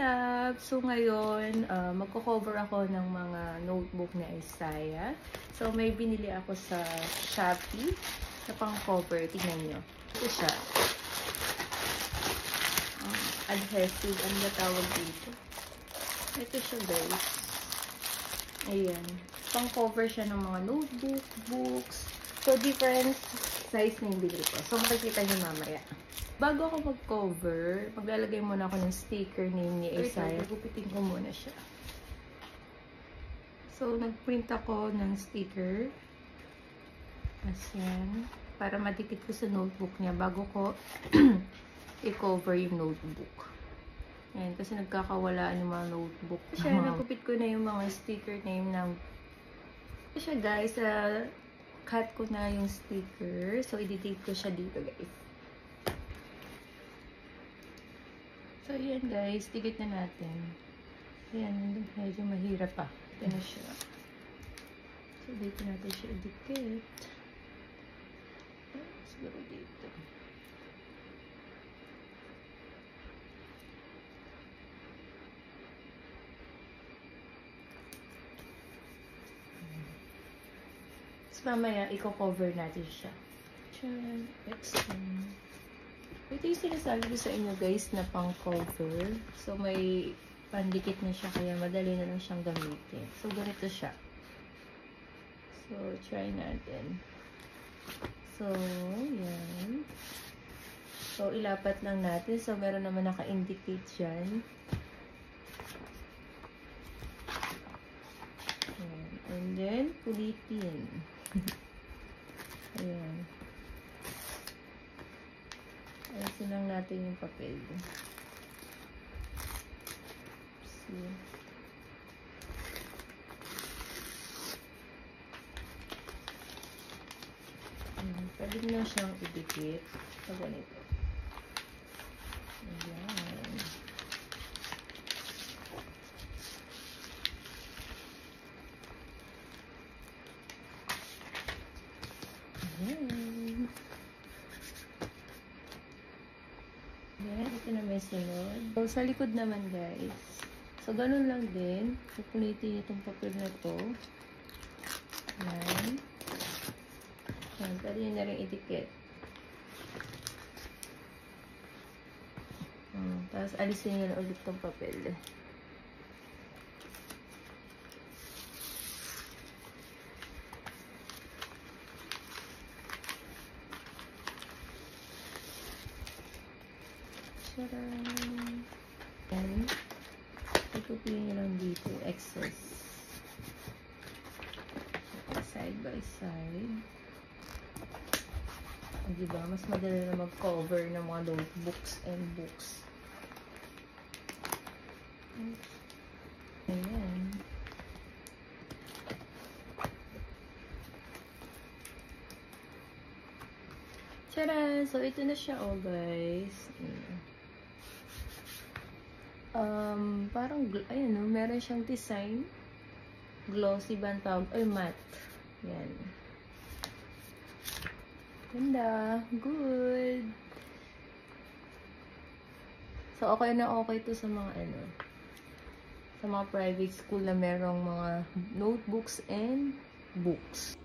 love! So ngayon, magko-cover ako ng mga notebook ni Isaiah. So may binili ako sa Shopee sa pang-cover. Tingnan nyo. Ito siya. Adhesive. Ano ba tawag dito? Ito siya, guys. Ayan. Pang-cover siya ng mga notebook, books. So different size na yung binili ko. So makikita nyo mamaya. Bago ako mag-cover, maglalagay muna ako ng sticker name ni Isaiah. Gupitin ko muna siya. So, nag-print ako ng sticker. As yan. Para madikit ko sa notebook niya bago ko i-cover yung notebook. Ayan, kasi nagkakawalaan yung mga notebook. Siya, nagupit ko na yung mga sticker name ng... Siya, guys, cut ko na yung sticker. So, i-date ko siya dito, guys. So, ayan guys, dikit na natin. Ayan, medyo mahirap pa. Ito na siya. So, dito natin siya idikit. Siguro dito. So, mamaya, i-cover natin siya. Diyan, extend. Ito yung sinasabi ko sa inyo guys na pang cover. So may pandikit na siya kaya madali na lang siyang gamitin. So ganito siya. So try natin. So yan. So ilapat lang natin. So meron naman naka-indicate dyan. Ayan. And then pulitin. Ayan. Ayusin lang natin yung papel. See? Pwede na siyang idikit. So, ganito. Ayan. Ayan. Ayan, ito na may sunod. So, sa likod naman guys. So, ganun lang din. Pupulitin itong papel na to. Ayan. Ayan, pwede nyo na rin idikit. Tapos, alisin nyo na ulit itong papel. Charan! Ayan. Itupiin nyo lang dito, excess. Side by side. Diba? Mas madali na mag-cover ng mga notebooks and books. Ayan. Charan! So, ito na siya, oh guys. Parang, ayun, no? Meron siyang design. Glossy ba ang tawag? Ay, matte. Yan. Ganda. Good. So, okay na okay to sa mga, sa mga private school na merong mga notebooks and books.